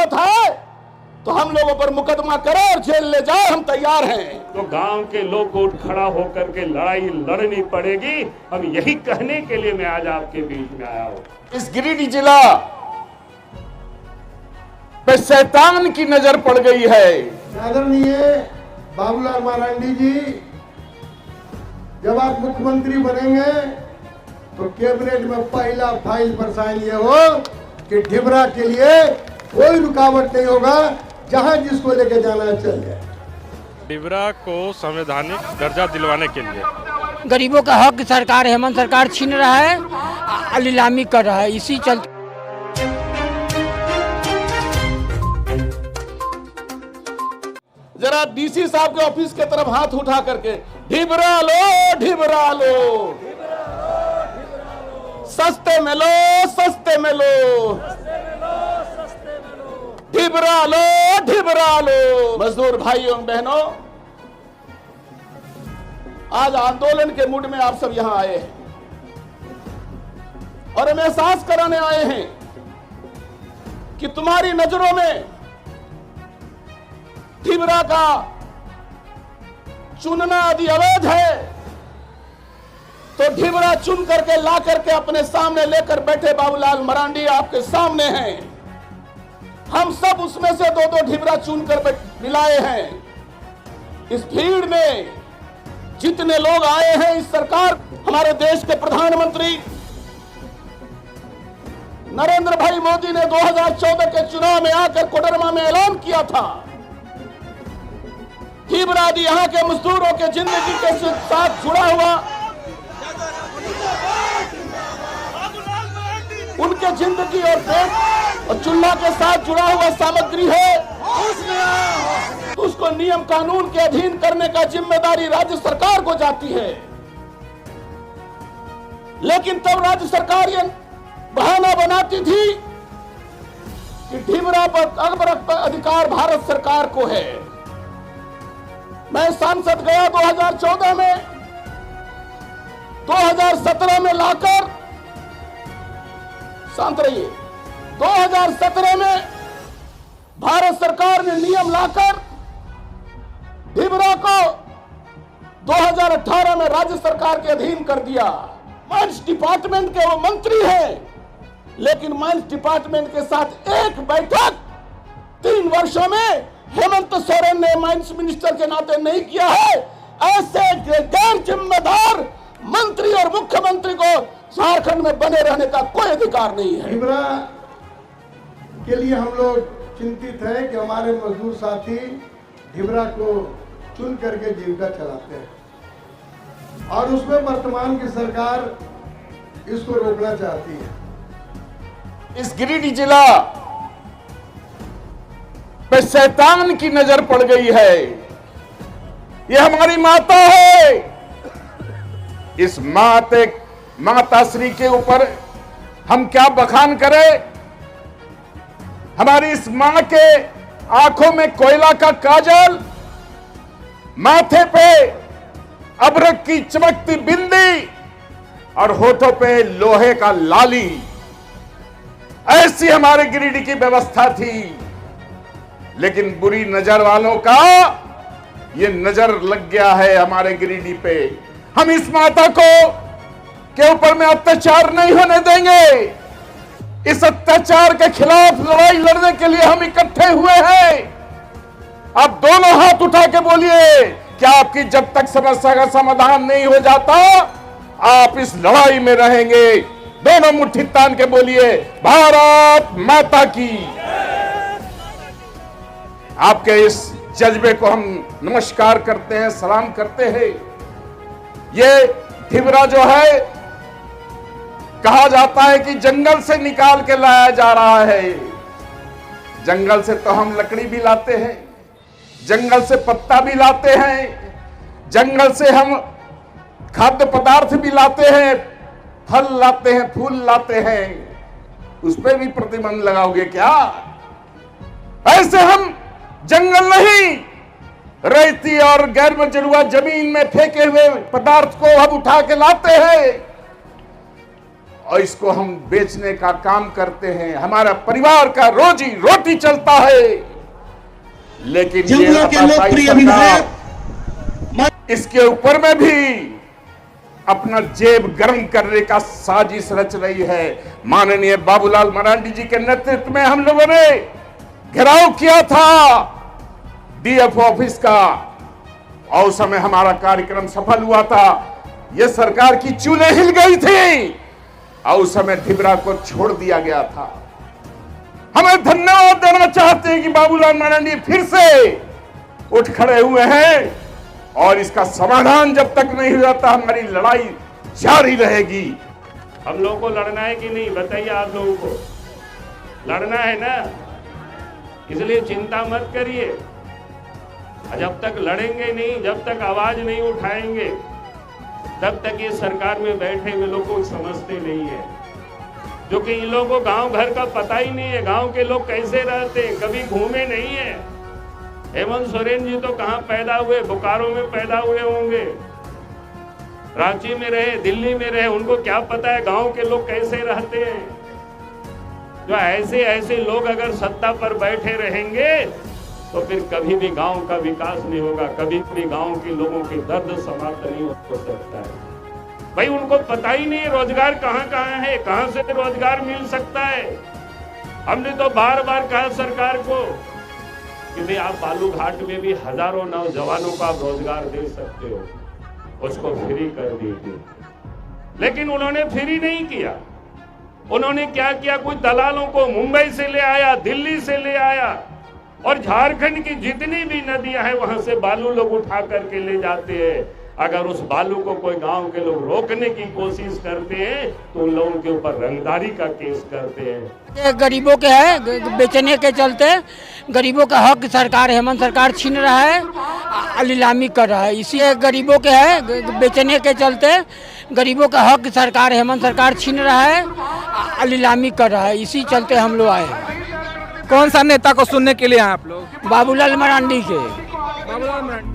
जरूरत है तो हम लोगों पर मुकदमा करे और जेल ले जाए, हम तैयार हैं। तो गांव के लोग को उठ खड़ा होकर के लड़ाई लड़नी पड़ेगी। हम यही कहने के लिए मैं आज आपके बीच में आया हूं। इस गिरिडीह जिला पे शैतान की नजर पड़ गई है। आदरणीय बाबूलाल मरांडी जी, जब आप मुख्यमंत्री बनेंगे तो कैबिनेट में पहला फाइल पर साइन ये हो कि ढिबरा के लिए कोई रुकावट नहीं होगा, जहां जिसको लेके जाना है चल जाए। ढिबरा को संवैधानिक दर्जा दिलवाने के लिए गरीबों का हक सरकार, हेमंत सरकार छीन रहा है, नीलामी कर रहा है। इसी चलते जरा डीसी साहब के ऑफिस के तरफ हाथ उठा करके ढिबरा लो, ढिबरा लो, सस्ते में लो, सस्ते में लो, ढिबरा लो, ढिबरा लो। मजदूर भाइयों बहनों, आज आंदोलन के मूड में आप सब यहां आए हैं और हम एहसास कराने आए हैं कि तुम्हारी नजरों में ढिबरा का चुनना यदि अवैध है तो ढिबरा चुन करके ला करके अपने सामने लेकर बैठे बाबूलाल मरांडी आपके सामने हैं। हम सब उसमें से दो दो ढिबरा चुनकर मिलाए हैं। इस भीड़ में जितने लोग आए हैं, इस सरकार, हमारे देश के प्रधानमंत्री नरेंद्र भाई मोदी ने 2014 के चुनाव में आकर कोडरमा में ऐलान किया था ढिबरा यहां के मजदूरों के जिंदगी के साथ जुड़ा हुआ, उनके जिंदगी और पेट और चूल्हा के साथ जुड़ा हुआ सामग्री है, तो उसको नियम कानून के अधीन करने का जिम्मेदारी राज्य सरकार को जाती है। लेकिन तब राज्य सरकार ये बहाना बनाती थी कि ढिबरा पर अधिकार भारत सरकार को है। मैं सांसद गया 2014 में, 2017 में लाकर, शांत रहिए, 2017 में भारत सरकार ने नियम लाकर ढिबरा को 2018 में राज्य सरकार के अधीन कर दिया। माइंस डिपार्टमेंट के वो मंत्री हैं, लेकिन माइंस डिपार्टमेंट के साथ एक बैठक 3 वर्षों में हेमंत सोरेन ने माइंस मिनिस्टर के नाते नहीं किया है। ऐसे गैर जिम्मेदार मंत्री और मुख्यमंत्री को झारखंड में बने रहने का कोई अधिकार नहीं है। ढिबरा के लिए हम लोग चिंतित हैं कि हमारे मजदूर साथी ढिबरा को चुन करके जीविका चलाते हैं और उसमें वर्तमान की सरकार इसको रोकना चाहती है। इस गिरिडीह जिला पे शैतान की नजर पड़ गई है। ये हमारी माता है। इस माता श्री के ऊपर हम क्या बखान करें। हमारी इस मां के आंखों में कोयला का काजल, माथे पे अभ्रक की चमकती बिंदी और होठों पे लोहे का लाली, ऐसी हमारे गिरिडीह की व्यवस्था थी। लेकिन बुरी नजर वालों का ये नजर लग गया है हमारे गिरिडीह पे। हम इस माता को के ऊपर में अत्याचार नहीं होने देंगे। इस अत्याचार के खिलाफ लड़ाई लड़ने के लिए हम इकट्ठे हुए हैं। आप दोनों हाथ उठा के बोलिए कि आपकी जब तक समस्या का समाधान नहीं हो जाता, आप इस लड़ाई में रहेंगे। दोनों मुट्ठी तान के बोलिए, भारत माता की। आपके इस जज्बे को हम नमस्कार करते हैं, सलाम करते हैं। ये ढिबरा जो है, कहा जाता है कि जंगल से निकाल के लाया जा रहा है। जंगल से तो हम लकड़ी भी लाते हैं, जंगल से पत्ता भी लाते हैं, जंगल से हम खाद्य पदार्थ भी लाते हैं, फल लाते हैं, फूल लाते हैं। उस पर भी प्रतिबंध लगाओगे क्या? ऐसे हम जंगल नहीं, रेती और गैर मंजूरुआ जमीन में फेंके हुए पदार्थ को हम उठा के लाते हैं और इसको हम बेचने का काम करते हैं, हमारा परिवार का रोजी रोटी चलता है। लेकिन ये जमुना के लोकप्रिय विधायक इसके ऊपर में भी अपना जेब गर्म करने का साजिश रच रही है। माननीय बाबूलाल मरांडी जी के नेतृत्व में हम लोगों ने घेराव किया था डीएफ ऑफिस का और उस समय हमारा कार्यक्रम सफल हुआ था। यह सरकार की चूल्हे हिल गई थी और उस समय ढिबरा को छोड़ दिया गया था। हमें धन्यवाद देना चाहते हैं कि बाबूलाल मरांडी फिर से उठ खड़े हुए हैं और इसका समाधान जब तक नहीं हो जाता हमारी लड़ाई जारी रहेगी। हम लोगों को लड़ना है कि नहीं, बताइए आप लोगों को लड़ना है ना, इसलिए चिंता मत करिए। जब तक लड़ेंगे नहीं, जब तक आवाज नहीं उठाएंगे, तब तक ये सरकार में बैठे हुए लोग को समझते नहीं है। जो कि इन लोगों को गांव घर का पता ही नहीं है, गांव के लोग कैसे रहते हैं, कभी घूमे नहीं है। हेमंत सोरेन जी तो कहां पैदा हुए, बोकारो में पैदा हुए होंगे, रांची में रहे, दिल्ली में रहे, उनको क्या पता है गांव के लोग कैसे रहते हैं। जो ऐसे ऐसे लोग अगर सत्ता पर बैठे रहेंगे तो फिर कभी भी गांव का विकास नहीं होगा, कभी भी गांव के लोगों के दर्द समाप्त नहीं हो सकता है। भाई उनको पता ही नहीं रोजगार कहां कहां है, कहां से रोजगार मिल सकता है। हमने तो बार बार कहा सरकार को कि भाई आप बालूघाट में भी हजारों नौजवानों को आप रोजगार दे सकते हो, उसको फ्री कर दीजिए। लेकिन उन्होंने फ्री नहीं किया। उन्होंने क्या किया, कुछ दलालों को मुंबई से ले आया, दिल्ली से ले आया और झारखंड की जितनी भी नदियां हैं वहां से बालू लोग उठा करके ले जाते हैं। अगर उस बालू को कोई गांव के लोग रोकने की कोशिश करते हैं तो उन लोगों के ऊपर रंगदारी का केस करते हैं। ये गरीबों के है, बेचने के चलते गरीबों का हक सरकार, हेमंत सरकार छीन रहा है, नीलामी कर रहा है। इसी गरीबों के है, बेचने के चलते गरीबों का हक सरकार, हेमंत सरकार छीन रहा है, नीलामी कर रहा है। इसी चलते हम लोग आए हैं। कौन सा नेता को सुनने के लिए आए आप लोग? बाबूलाल मरांडी के। बाबूलाल मरांडी।